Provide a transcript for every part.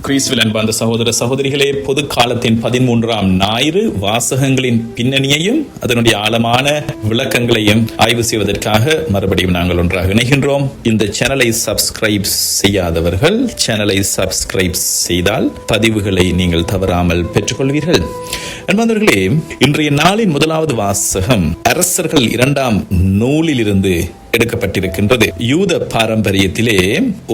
கிறிஸ்துவில் அன்பார்ந்த சகோதர சகோதரிகளே, பொது காலத்தின் 13ஆம் ஞாயிறு வாசகங்களின் பின்னணியையும் அதனுடைய ஆழமான விளக்கங்களையும் ஆய்வு செய்வதற்காக மறுபடியும் நாங்கள் ஒன்றாக இணைகின்றோம். இந்த சேனலை சப்ஸ்கிரைப் செய்யாதவர்கள் சேனலை சப்ஸ்கிரைப் செய்தால் பதிவுகளை நீங்கள் தவறாமல் பெற்றுக்கொள்வீர்கள். அன்பார்ந்தவர்களே, இன்றைய நாளின் முதலாவது வாசகம் அரசர்கள் 2ஆம் நூலிலிருந்து எடுக்கப்பட்டிருக்கின்றது. யூத பாரம்பரியத்திலே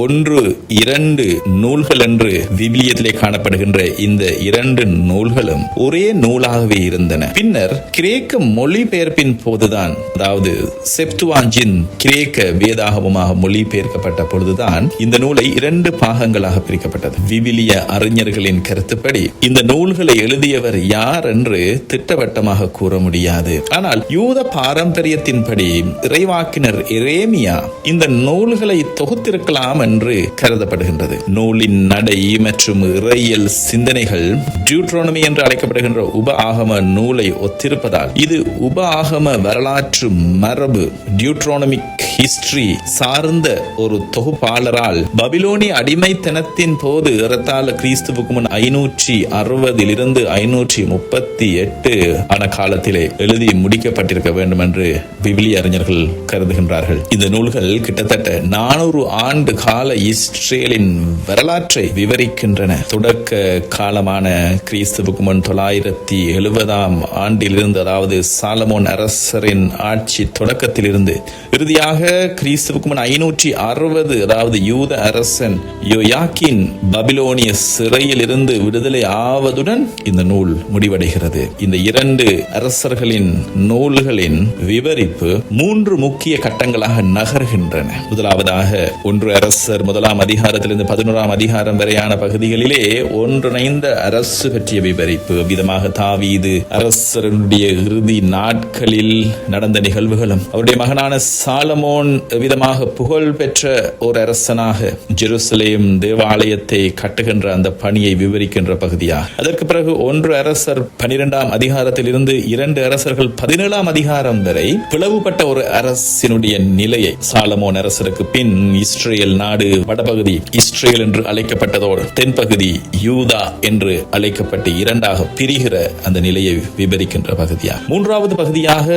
1-2 நூல்கள் என்று விவிலியத்திலே காணப்படுகின்ற இந்த 2 நூல்களும் ஒரே நூலாகவே இருந்தன. பின்னர் கிரேக்க மொழிபெயர்ப்பின் போதுதான், அதாவது செப்துவாஞ்சின் கிரேக்க வேதாகமமாக மொழிபெயர்க்கப்பட்ட பொழுதுதான் இந்த நூலை 2 பாகங்களாக பிரிக்கப்பட்டது. விவிலிய அறிஞர்களின் கருத்துப்படி இந்த நூல்களை எழுதியவர் யார் என்று திட்டவட்டமாக கூற முடியாது. ஆனால் யூத பாரம்பரியத்தின்படி இறைவாக்கினர் எரேமியா இந்த நூல்களை தொகுத்திருக்கலாம் என்று கருதப்படுகின்றது. நூலின் நடை மற்றும் இறையியல் சிந்தனைகள் டியூட்ரோனமி என்று அழைக்கப்படுகின்ற உப ஆகம நூலை ஒத்திருப்பதால் இது உப ஆகம வரலாற்று மரபு டியூட்ரோனமிக் ஹிஸ்டரி சார்ந்த ஒரு தொகுப்பாளரால் பபிலோனிய அடிமைத்தனத்தின் போது ஏறத்தாழ கிறிஸ்துவுக்கு முன் 560 538 ஆன காலத்திலே எழுதி முடிக்கப்பட்டிருக்க வேண்டும் என்று விவிலிய அறிஞர்கள் கருதுகின்றார்கள். இந்த நூல்கள் கிட்டத்தட்ட 400 ஆண்டு கால இஸ்ரேலின் வரலாற்றை விவரிக்கின்றன. தொடக்க காலமான கிறிஸ்துவுக்கு முன் 970ஆம் ஆண்டிலிருந்து, அதாவது சாலமோன் அரசரின் ஆட்சி தொடக்கத்திலிருந்து இறுதியாக கிறிஸ்துவுக்கு முன் 560, அதாவது யூத அரசன் யோயாக்கீன் பபிலோனிய சிறையில் இருந்து விடுதலை ஆவதுடன் இந்த நூல் முடிவடைகிறது. இந்த 2 அரசர்களின் நூல்களின் விவரிப்பு 3 முக்கிய கட்டங்களாக நகர்கின்றன. முதலாவதாக 1 அரசர் 1ஆம் அதிகாரத்திலிருந்து 11ஆம் அதிகாரம் வரையான பகுதிகளிலே ஒன்றிணைந்த அரசு பற்றிய விவரிப்பு. விதமாக தாவீது அரசருடைய இறுதி நாட்களில் நடந்த நிகழ்வுகளும், அவருடைய மகனான சாலமோன் விதமாக புகழ் பெற்ற ஒரு அரசனாக ஜெருசலேம் தேவாலயத்தை கட்டுகின்ற அந்த பணியை விவரிக்கின்ற பகுதியாக. அதற்கு பிறகு 1 அரசர் 12ஆம் அதிகாரத்தில் இருந்து 2 அரசர்கள் 17ஆம் அதிகாரம் வரை பிளவுபட்ட ஒரு அரசினுடைய நிலையை, சாலமோன் அரசருக்கு பின் இஸ்ரேல் நாடு வடபகுதி இஸ்ரேல் என்று அழைக்கப்பட்டதோடு தென்பகுதி யூதா என்று அழைக்கப்பட்டு 2ஆக பிரிகிற அந்த நிலையை விவரிக்கின்ற பகுதியாக. 3வது பகுதியாக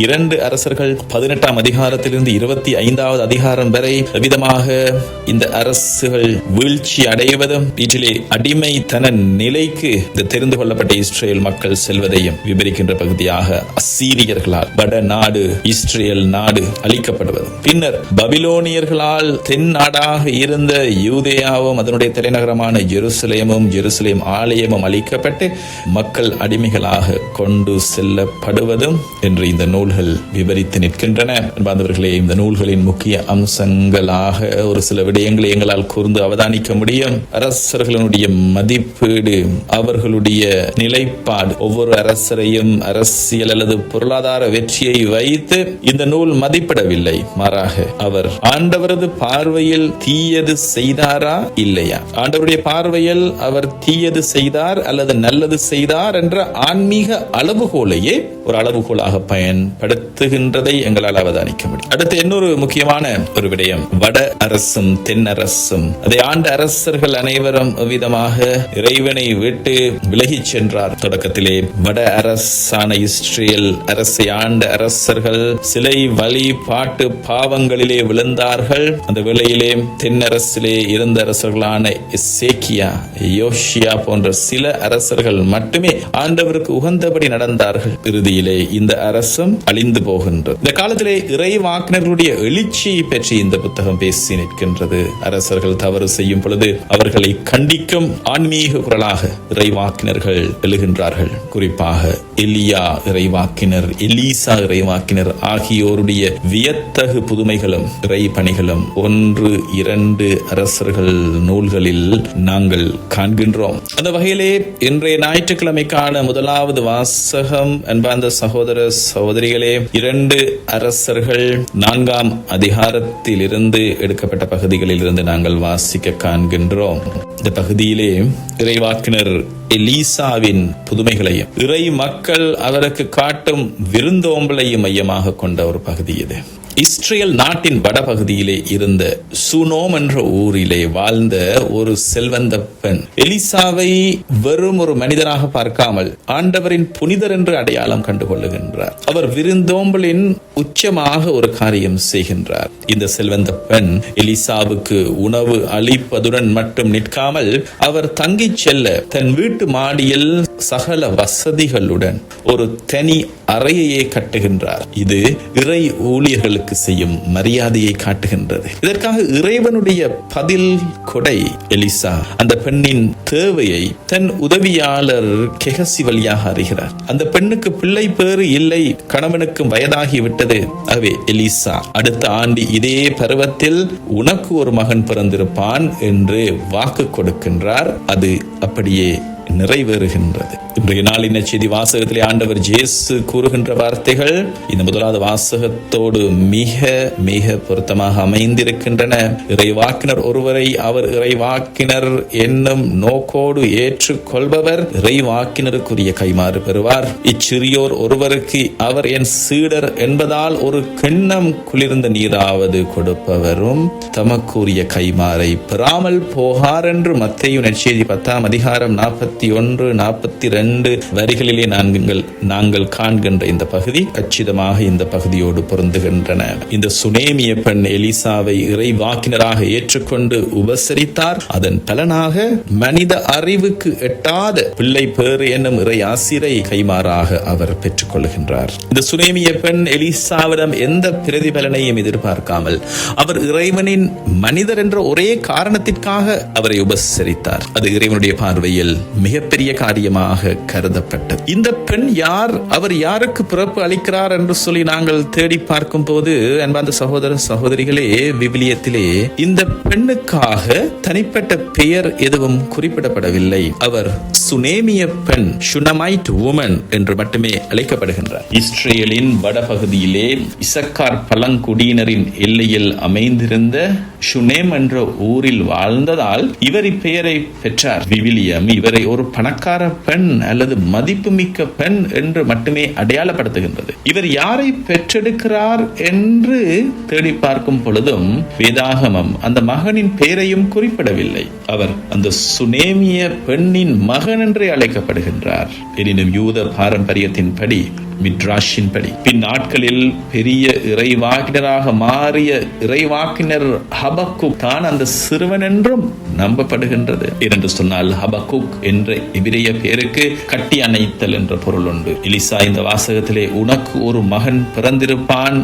2 அரசர்கள் 18ஆம் அதிகாரத்திலிருந்து 25வது அதிகாரம் வரை விதமாக இந்த அரசுகள் வீழ்ச்சி அடைவதும் வீட்டிலே அடிமைத்தன நிலைக்கு இந்த தெரிந்து கொள்ளப்பட்ட இஸ்ரேல் மக்கள் செல்வதையும் விவரிக்கின்ற பகுதியாக அசீரியர்களால் வட நாடு இஸ்ரேல் நாடு அழிக்கப்படுவது, பின்னர் பபிலோனியர்களால் தென் நாடாக இருந்த யூதேயாவும் அதனுடைய தலைநகரமான ஜெருசலேம் ஆலயமும் அழிக்கப்பட்டு மக்கள் அடிமைகளாக கொண்டு செல்லப்படுவதும் என்று இந்த நூல்கள் விவரித்து நிற்கின்றன. அன்பார்ந்தவர்களே, இந்த நூல்களின் முக்கிய அம்சங்களாக ஒரு சில விடயங்களை எங்களால் கூர்ந்து அவதானிக்க முடியும். அரசர்களுடைய மதிப்பீடு, அவர்களுடைய நிலைப்பாடு. ஒவ்வொரு அரசரையும் அரசியல் அல்லது பொருளாதார வெற்றியை வைத்து இந்த நூல் மதிப்பிடவில்லை. மாறாக அவர் ஆண்டவரது பார்வையில் தீயது செய்தாரா இல்லையா, ஆண்டவருடைய பார்வையில் அவர் தீயது செய்தார் அல்லது நல்லது செய்தார் என்ற ஆன்மீக அளவுகோலையே ஒரு அளவுகோலாக பயன்படுத்துகின்றதை எங்களால் அவதானிக்க முடியும். அடுத்து இன்னொரு முக்கியமான ஒரு விடயம், வட அரசும் தென் அரசும். அதை ஆண்ட அரசர்கள் அனைவரும் விதமாக இறைவனை விட்டு விலகி சென்றார். தொடக்கத்திலே வட அரசான இஸ்ரேல் அரசை ஆண்ட அரசர்கள் சிலை வழிபாட்டு பாவங்களிலே விழுந்தார்கள். அந்த வேளையிலே தென்னரசிலே இருந்த அரசர்களான எசேக்கியா, யோசியா போன்ற சில அரசர்கள் மட்டுமே ஆண்டவருக்கு உகந்தபடி நடந்தார்கள். இறுதியிலே இந்த அரசும் அழிந்து போகின்றது. இந்த காலத்திலே இறைவாக்கினர்களுடைய எழுச்சியை பற்றி இந்த புத்தகம் பேசி நிற்கின்றது. அரசர்கள் தவறு செய்யும் பொழுது அவர்களை கண்டிக்கும் ஆன்மீக குரலாக இறைவாக்கினர்கள் எழுகின்றார்கள். குறிப்பாக எலியா இறைவாக்கினர், எலீசா இறைவாக்கினர் ஆகியோருடைய வியத்தகு புதுமைகளும் இறை பணிகளும் 1-2 அரசர்கள் நூல்களில் நாங்கள் காண்கின்றோம். அந்த வகையிலே இன்றைய ஞாயிற்றுக்கிழமைக்கான முதலாவது வாசகம், அன்பார்ந்த சகோதர சகோதரிகளே, 2 அரசர்கள் 4ஆம் அதிகாரத்தில் இருந்து எடுக்கப்பட்ட பகுதிகளில் இருந்து நாங்கள் வாசிக்க காண்கின்றோம். இந்த பகுதியிலே இறைவாக்கினர் எலீசாவின் புதுமைகளையும் இறை மக்கள் அவருக்கு காட்டும் விருந்தோம்பலையும் மையமாக கொண்ட ஒரு பகுதி இது. இஸ்ரேல் நாட்டின் வடபகுதியிலே இருந்த சுனோம் என்ற ஊரிலே வாழ்ந்த ஒரு செல்வந்த பெண் எலிசாவை வெறும் ஒரு மனிதனாக பார்க்காமல் ஆண்டவரின் புனிதர் என்று அடையாளம் கண்டுகொள்ளுகின்றார். அவர் விருந்தோம்பலின் உச்சமாக ஒரு காரியம் செய்கின்றார். இந்த செல்வந்த பெண் எலிசாவுக்கு உணவு அளிப்பதுடன் மட்டும் நிற்காமல் அவர் தங்கி செல்ல தன் வீட்டு மாடியில் சகல வசதிகளுடன் ஒரு தனி அறையையே கட்டுகின்றார். இது இறை ஊழியர்களுக்கு செய்யும் மரியாதையை காட்டுகின்றது. இதற்காக இறைவனுடைய பதில் கொடை எலிசா அந்த பெண்ணின் தேவையை தன் உதவியாளர் கெகசி வழியாக அறிகிறார். அந்த பெண்ணுக்கு பிள்ளை பேறு இல்லை, கணவனுக்கு வயதாகிவிட்டது. ஆகவே எலிசா அடுத்த ஆண்டு இதே பருவத்தில் உனக்கு ஒரு மகன் பிறந்திருப்பான் என்று வாக்கு கொடுக்கின்றார். அது அப்படியே நிறைவேறுகின்றது. இன்றைய நாளின் செய்தி வாசகத்திலே ஆண்டவர் இயேசு கூறுகின்ற வார்த்தைகள் இந்த முதலாவது வாசகத்தோடு மிக மிக பொருத்தமாக அமைந்திருக்கின்றன. இறைவாக்கினர் ஒருவரை அவர் இறைவாக்கினர் என்னும் நோக்கோடு ஏற்றுக்கொள்பவர் இறைவாக்கினருக்குரிய கைமாறு பெறுவார். இச்சிறியோர் ஒருவருக்கு அவர் என் சீடர் என்பதால் ஒரு கிண்ணம் குளிர்ந்த நீராவது கொடுப்பவரும் தமக்குரிய கைமாறை பெறாமல் போகார் என்று மத்தேயு நற்செய்தி 10ஆம் அதிகாரம் 41-42 வரிகளிலே நாங்கள் காண்கின்ற இந்த பகுதி கச்சிதமாக இந்த பகுதியோடு பொருந்துகின்றன. இந்த சுனேமிய பெண் எலிசாவை இறைவாக்கினராக ஏற்றுக்கொண்டு உபசரித்தார். அதன் பலனாக மனித அறிவுக்கு எட்டாத பிள்ளை பேறு என்னும் இறை ஆசிரை கைமாறாக அவர் பெற்றுக் கொள்கின்றார். இந்த சுனேமிய பெண் எலிசாவிடம் எந்த பிரதிபலனையும் எதிர்பார்க்காமல் அவர் இறைவனின் மனிதர் என்ற ஒரே காரணத்திற்காக அவரை உபசரித்தார். அது இறைவனுடைய பார்வையில் மிகப்பெரிய காரியமாக கருதப்பட்டது. இந்த பெண் யார், அவர் யாருக்கு பிறப்பு அளிக்கிறார் என்று சொல்லி நாங்கள் தேடி பார்க்கும் போது அன்பார்ந்த சகோதர சகோதரிகளே, விவிலியத்திலே இந்த பெண்ணுக்காக தனிப்பட்ட பெயர் எதுவும் குறிப்பிடப்படவில்லை. அவர் சுனேமிய பெண், ஷுனமைட் வுமன் என்று மட்டுமே அழைக்கப்படுகின்றார். இஸ்ரேலின் வடபகுதியிலே இசக்கார் பழங்குடியினரின் எல்லையில் அமைந்திருந்த ஷுனேம் என்ற ஊரில் வாழ்ந்ததால் இவர் இப்பெயரை பெற்றார். விவிலியம் இவரை ஒரு பணக்கார பெண் அல்லது மதிப்புமிக்க பெண் என்று மட்டுமே அடையாளப்படுத்துகின்றது. இவர் யாரை பெற்றெடுக்கிறார் என்று தேடி பார்க்கும் பொழுதும் வேதாகமம் அந்த மகனின் பெயரையும் குறிப்பிடவில்லை. அவர் அந்த சுனேமிய பெண்ணின் மகன் என்றே அழைக்கப்படுகின்றார். எனினும் யூத பாரம்பரியத்தின்படி மிட்ராஷின் படி பின் நாட்களில் பெரிய இறைவாக்கினராக மாறிய இறைவாக்கினர் ஹபக்குக் தான் அந்த சிறுவன் என்றும் நம்பப்படுகின்றது. என்று சொன்னால் ஹபக்குக் என்ற எபிரேய பெயருக்கு கட்டி அணைத்தல் என்ற பொருள் உண்டு. எலிசா இந்த வாசகத்திலே உனக்கு ஒரு மகன் பிறந்திருப்பான்,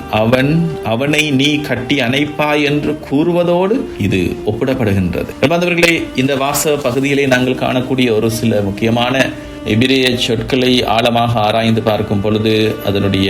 அவனை நீ கட்டி அணைப்பாய் என்று கூறுவதோடு இது ஒப்பிடப்படுகின்றது. என்பவர்களே, இந்த வாசக பகுதியிலே நாங்கள் காணக்கூடிய ஒரு சில முக்கியமான எபிரேய சொற்களை ஆழமாக ஆராய்ந்து பார்க்கும் பொழுது அதனுடைய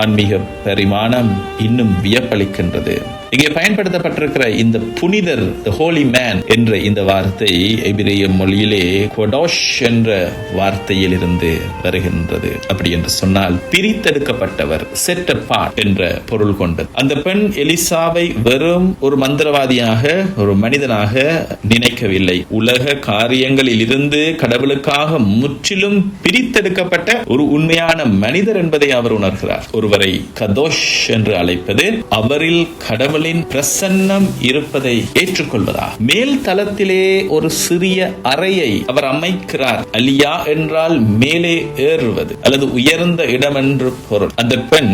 ஆன்மீக பரிமாணம் இன்னும் வியப்பளிக்கின்றது. இங்கே பயன்படுத்தப்பட்டிருக்கிற இந்த புனிதர், the holy man என்ற இந்த வார்த்தை எபிரேய மொழியிலே கொடோஷ் என்ற வார்த்தையில் இருந்து வருகின்றது. அப்படி என்று சொன்னால் பிரித்தெடுக்கப்பட்டவர், set apart என்ற பொருள் கொண்டது. அந்த பெண் எலிசாவை வெறும் ஒரு மந்திரவாதியாக, ஒரு மனிதனாக நினைக்கவில்லை. உலக காரியங்களில் இருந்து கடவுளுக்காக முற்றிலும் பிரித்தெடுக்கப்பட்ட ஒரு உண்மையான மனிதர் என்பதை அவர் உணர்கிறார். ஒருவரை கதோஷ் என்று அழைப்பது அவரில் கடவுளின் பிரசன்னம் இருப்பதை ஏற்றுக்கொள்வதா. மேல் தளத்திலே ஒரு சிறிய அறையை அவர் அமைக்கிறார். அலியா என்றால் மேலே ஏறுவது அல்லது உயர்ந்த இடம் என்று பொருள். அந்த பெண்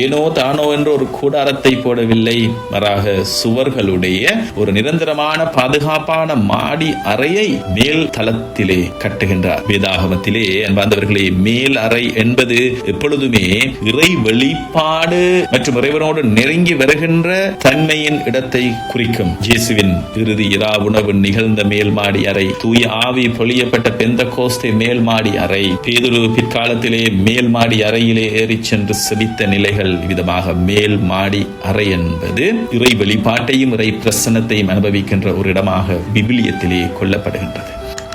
ஏனோ தானோ என்று ஒரு கூடாரத்தை போடவில்லை, மாறாக சுவர்களுடைய ஒரு நிரந்தரமான பாதுகாப்பான மாடி அறையை மேல் தளத்திலே கட்டுகின்றார். வேதாகமத்திலே அன்பார்ந்தவர்களே, மேல் அறை என்பது எப்பொழுதுமே இறை வெளிப்பாடு மற்றும் இறைவனோடு நெருங்கி வருகின்ற தன்மையின் இடத்தை குறிக்கும். இயேசுவின் இறுதி இரா உணவு நிகழ்ந்த மேல் மாடி அறை, தூய ஆவி பொழியப்பட்ட பெந்தகோஸ்தே மேல் மாடி அறை, பேதுரு பிற்காலத்திலே மேல் மாடி அறையிலே ஏறி சென்று செபித்த நிலைகள். விதமாக மேல் மாடி அறை என்பது இறை வெளிப்பாட்டையும் இறை பிரசன்னத்தையும் அனுபவிக்கின்ற ஒரு இடமாக விவிலியத்திலே கொள்ளப்படுகின்றது.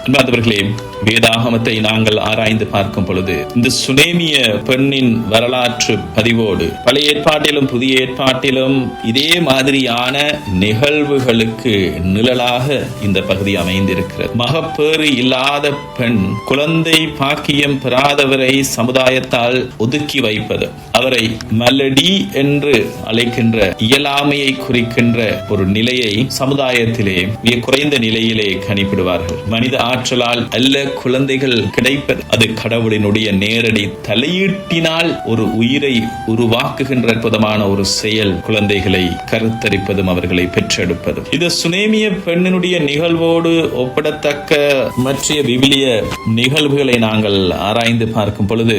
அன்பார்ந்தவர்களே, வேதாகமத்தை நாங்கள் ஆராய்ந்து பார்க்கும் பொழுது இந்த சுனேமிய பெண்ணின் வரலாற்று பதிவோடு பழைய ஏற்பாட்டிலும் புதிய ஏற்பாட்டிலும் இதே மாதிரியான நிகழ்வுகளுக்கு நிழலாக இந்த பகுதி அமைந்திருக்கிறது. மகப்பேறு இல்லாத பெண், குழந்தை பாக்கியம் பெறாதவரை சமுதாயத்தால் ஒதுக்கி வைப்பது, அவரை மலடி என்று அழைக்கின்ற இயலாமையை குறிக்கின்ற ஒரு நிலையை சமுதாயத்திலே மிக குறைந்த நிலையிலே கணிப்பிடுவார்கள். மனித ஆற்றலால் அல்ல குழந்தைகள் கிடைப்பது, அது கடவுளினுடைய நேரடி தலையீட்டினால் ஒரு உயிரை உருவாக்குகின்ற அற்புதமான ஒரு செயல் குழந்தைகளை கருத்தரிப்பதும் அவர்களை பெற்றெடுப்பதும். இது சுனேமிய பெண்ணினுடைய நிகழ்வோடு ஒப்பிடத்தக்க மற்ற விவிலிய நிகழ்வுகளை நாங்கள் ஆராய்ந்து பார்க்கும் பொழுது,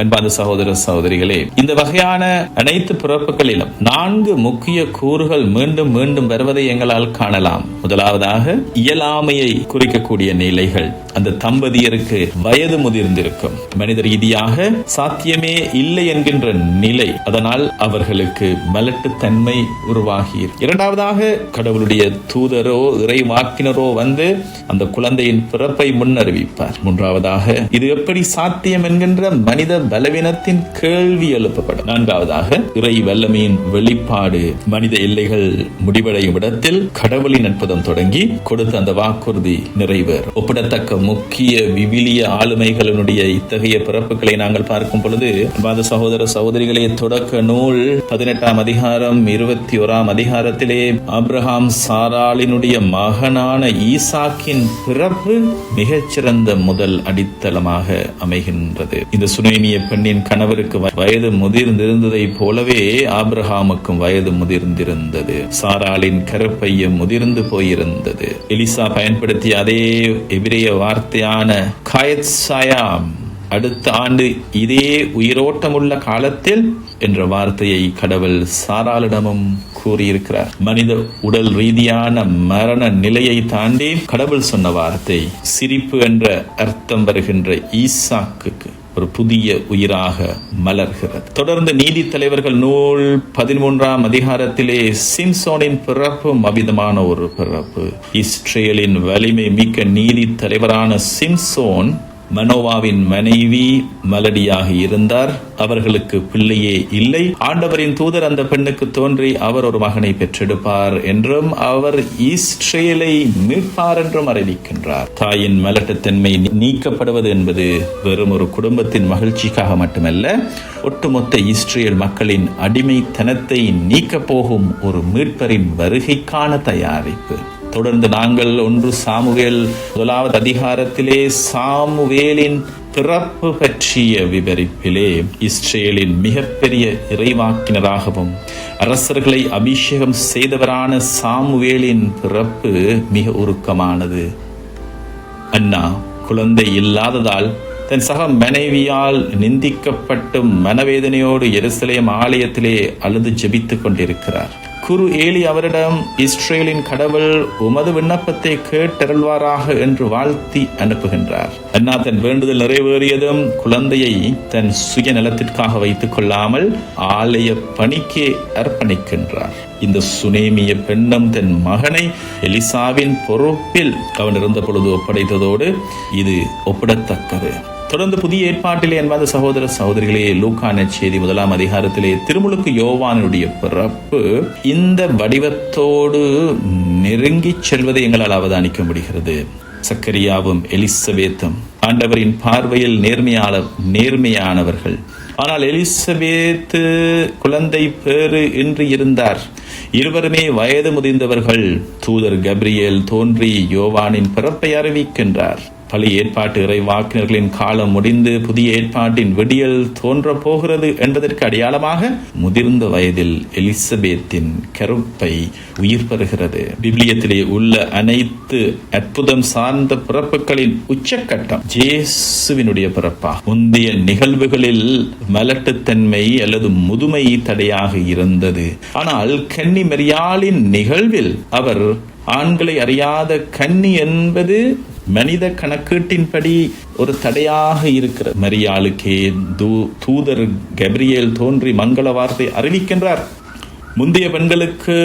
அன்பார்ந்த சகோதர சகோதரிகளே, இந்த வகையான அனைத்து பிறப்புகளிலும் 4 முக்கிய கூறுகள் மீண்டும் மீண்டும் வருவதை எங்களால் காணலாம். முதலாவதாக இயலாமையை குறிக்கக்கூடிய நிலைகள். அந்த தம்பதியருக்கு வயது முதிர்ந்திருக்கும், மனித ரீதியாக சாத்தியமே இல்லை என்கின்ற நிலை, அதனால் அவர்களுக்கு மலட்டுத்தன்மை உருவாகி. இரண்டாவதாக கடவுளுடைய தூதரோ இறைவாக்கினரோ வந்து அந்த குழந்தையின் பிறப்பை முன்னறிவிப்பார். மூன்றாவதாக இது எப்படி சாத்தியம் என்கின்ற மனித பலவீனத்தின் கேள்வி எழுப்பப்படும். நான்காவதாக இறை வல்லமையின் வெளிப்பாடு, மனித எல்லைகள் முடிவடையும் இடத்தில் கடவுளின் அற்புதம் தொடங்கி கொடுத்த அந்த வாக்குறுதி நிறைவேறும். ஒப்பிடத்தக்க முக்கிய விவிலிய ஆளுமைகளினுடைய இத்தகைய பிறப்புகளை நாங்கள் பார்க்கும் பொழுது, சகோதர சகோதரிகளே, தொடக்க நூல் 18ஆம் அதிகாரம் 21ஆம் அதிகாரத்திலே ஆபிரகாம் சாராளினுடைய மகனான ஈசாக்கின் பிறப்பு மிகச்சிறந்த முதல் அடித்தளமாக அமைகின்றது. இந்த சுனேமிய பெண்ணின் கணவருக்கு வயது முதிர்ந்திருந்ததை போலவே ஆபிரகாமுக்கும் வயது முதிர்ந்திருந்தது. சாராளின் கருப்பையும் முதிர்ந்து போயிருந்தது. எலிசா பயன்படுத்திய அதே எபிரேய வார்த்தையான காயத்சாயாம், அடுத்த ஆண்டு இதே உயிரோட்டமுள்ள காலத்தில் என்ற வார்த்தையை கடவுள் சாராளிடமும் கூறியிருக்கிறார். மனித உடல் ரீதியான மரண நிலையை தாண்டி கடவுள் சொன்ன வார்த்தை சிரிப்பு என்ற அர்த்தம் வருகின்ற ஈசாக்கு ஒரு புதிய உயிராக மலர்கிறது. தொடர்ந்து நீதி தலைவர்கள் நூல் 13ஆம் அதிகாரத்திலே சிம்சோனின் பிறப்பும் அவிதமான ஒரு பிறப்பு. இஸ்ரேலின் வலிமை மிக்க நீதி தலைவரான சிம்சோன் மனோவாவின் மனைவி மலடியாக இருந்தார். அவர்களுக்கு பிள்ளையே இல்லை. ஆண்டவரின் தூதர் அந்த பெண்ணுக்கு தோன்றி அவர் ஒரு மகனை பெற்றெடுப்பார் என்றும் அவர் இஸ்ரேலை மீட்பார் என்றும் அறிவிக்கின்றார். தாயின் மலட்டுத்தன்மை நீக்கப்படுவது என்பது வெறும் ஒரு குடும்பத்தின் மகிழ்ச்சிக்காக மட்டுமல்ல, ஒட்டுமொத்த இஸ்ரேல் மக்களின் அடிமைத்தனத்தை நீக்கப் போகும் ஒரு மீட்பரின் வருகைக்கான தயாரிப்பு. தொடர்ந்து நாங்கள் 1 சாமுவேல் 1வது அதிகாரத்திலே சாமுவேலின் பிறப்பு பற்றிய விவரிப்பிலே இஸ்ரேலின் மிகப்பெரிய இறைவாக்கினராகவும் அரசர்களை அபிஷேகம் செய்தவரான சாமுவேலின் பிறப்பு மிக உருக்கமானது. அன்னா குழந்தை இல்லாததால் தன் சக மனைவியால் நிந்திக்கப்பட்டும் மனவேதனையோடு எருசலேம் ஆலயத்திலே அழுது ஜெபித்துக் கொண்டிருக்கிறார். குரு ஏலி அவரிடம், இஸ்ரேலின் கடவுள் உமது விண்ணப்பத்தை கேட்டருள்வாராக என்று வாழ்த்தி அனுப்புகின்றார். அன்னா தன் வேண்டுதல் நிறைவேறியதும் குழந்தையை தன் சுய நலத்திற்காக வைத்துக் கொள்ளாமல் ஆலய பணிக்கே அர்ப்பணிக்கின்றார். இந்த சுனேமிய பெண்ணும் தன் மகனை எலிசாவின் பொறுப்பில் அவன் இருந்த பொழுது ஒப்படைத்ததோடு இது ஒப்பிடத்தக்கது. தொடர்ந்து புதிய ஏற்பாட்டிலே அன்பார்ந்த சகோதர சகோதரிகளே, லூக்கா நற்செய்தி 1ஆம் அதிகாரத்திலே திருமுழுக்கு யோவானுடைய பிறப்பு இந்த வடிவத்தோடு நெருங்கி செல்வதை எங்களால் அவதானிக்க முடிகிறது. சக்கரியாவும் எலிசபேத்தும் ஆண்டவரின் பார்வையில் நேர்மையானவர்கள். ஆனால் எலிசபேத்து குழந்தை பேறு இன்றி இருந்தார். இருவருமே வயது முதிர்ந்தவர்கள். தூதர் கப்ரியேல் தோன்றி யோவானின் பிறப்பை அறிவிக்கின்றார். பழைய ஏற்பாட்டு இறைவாக்கினர்களின் காலம் முடிந்து புதிய ஏற்பாட்டின் விடியல் தோன்ற போகிறது என்பதற்கு அடையாளமாக முதிர்ந்த வயதில் எலிசபேத்தின் கருப்பை உயிர் பெறுகிறது. பிப்லியத்திலே உள்ள அனைத்து அற்புதம் சார்ந்த பிறப்புகளின் உச்சக்கட்டம் இயேசுவினுடைய பிறப்பா. முந்தைய நிகழ்வுகளில் மலட்டுத்தன்மை அல்லது முதுமை தடையாக இருந்தது. ஆனால் கன்னி மரியாளின் நிகழ்வில் அவர் ஆண்களை அறியாத கன்னி என்பது மனித கணக்கீட்டின்படி ஒரு தடையாக இருக்கிற மரியாளுக்கே தூதர் கப்ரியேல் தோன்றி மங்கள வார்த்தை அறிவிக்கின்றார். முந்தைய பெண்களுக்கு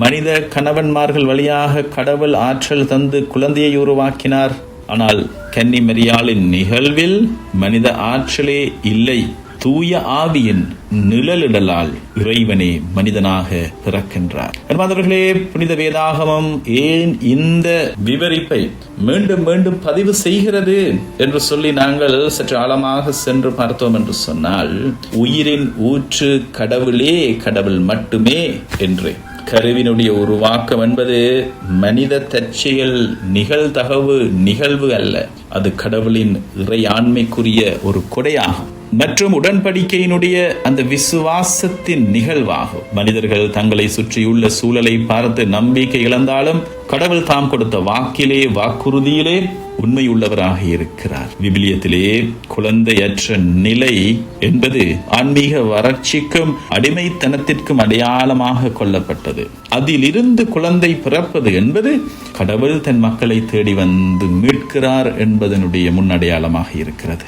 மனித கணவன்மார்கள் வழியாக கடவுள் ஆற்றல் தந்து குழந்தையை உருவாக்கினார். ஆனால் கன்னி மரியாளின் நிகழ்வில் மனித ஆற்றலே இல்லை. தூய ஆவியின் நிழலிடலால் இறைவனே மனிதனாக பிறக்கின்றார். அன்பார்ந்தவர்களே, புனித வேதாகமம் ஏன் இந்த விவரிப்பை மீண்டும் மீண்டும் பதிவு செய்கிறது என்று சொல்லி நாங்கள் சற்று ஆழமாக சென்று பார்த்தோம் என்று சொன்னால், உயிரின் ஊற்று கடவுளே, கடவுள் மட்டுமே என்று. கருவினுடைய உருவாக்கம் என்பது மனித தற்செயல் நிகழ்வு அல்ல, அது கடவுளின் இறையாண்மைக்குரிய ஒரு கொடையாகும் மற்றும் உடன்படிக்கையினுடைய அந்த விசுவாசத்தின் நிகழ்வாகும். மனிதர்கள் தங்களை சுற்றியுள்ள சூழலை பார்த்து நம்பிக்கை இழந்தாலும் கடவுள் தாம் கொடுத்த வாக்குறுதியிலே உண்மையுள்ளவராக இருக்கிறார். விவிலியத்திலே குழந்தையற்ற நிலை என்பது ஆன்மீக வறட்சிக்கும் அடிமைத்தனத்திற்கும் அடையாளமாக கொள்ளப்பட்டது. அதிலிருந்து குழந்தை பிறப்பது என்பது கடவுள் தன் மக்களை தேடி வந்து மீட்கிறார் என்பதனுடைய முன்னடையாளமாக இருக்கிறது.